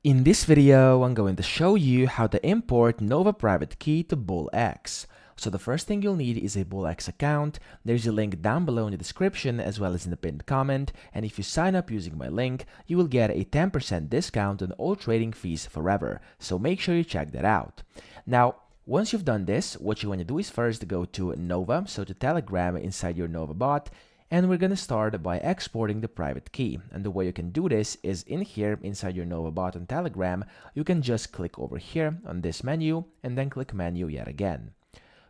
In this video, I'm going to show you how to import Nova private key to BullX. So the first thing you'll need is a BullX account. There's a link down below in the description as well as in the pinned comment, and if you sign up using my link, you will get a 10% discount on all trading fees forever. So make sure you check that out. Now, once you've done this, what you want to do is first go to Nova, so to Telegram inside your Nova bot, and we're going to start by exporting the private key. And the way you can do this is in here inside your Nova bot on Telegram, you can just click over here on this menu and then click menu yet again.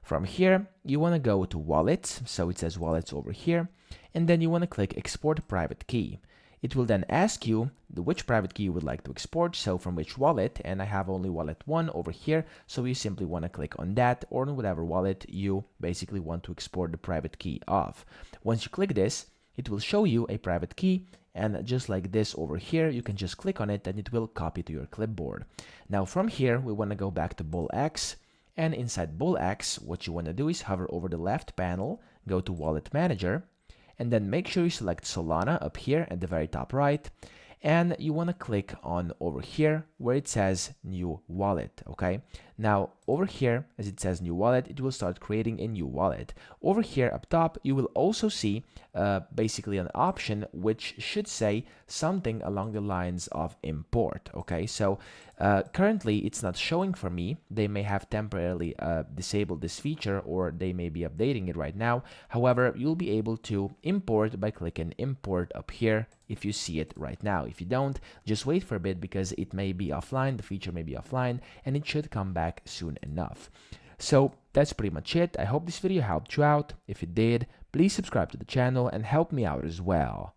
From here, you want to go to wallets, so it says wallets over here, and then you want to click export private key. It will then ask you which private key you would like to export, so from which wallet, and I have only wallet 1 over here, so you simply want to click on that or on whatever wallet you basically want to export the private key of. Once you click this, it will show you a private key, and just like this over here, you can just click on it and it will copy to your clipboard. Now from here, we want to go back to BullX, and inside BullX, what you want to do is hover over the left panel, go to Wallet Manager, and then make sure you select Solana up here at the very top right, and you want to click on over here where it says new wallet. Okay, now over here as it says new wallet, it will start creating a new wallet. Over here up top you will also see basically an option which should say something along the lines of import. Okay, so currently it's not showing for me. They may have temporarily disabled this feature, or they may be updating it right now. However, you'll be able to import by clicking import up here if you see it right now. If you don't, just wait for a bit because it may be offline, the feature may be offline, and it should come back soon enough. So that's pretty much it. I hope this video helped you out. If it did, please subscribe to the channel and help me out as well.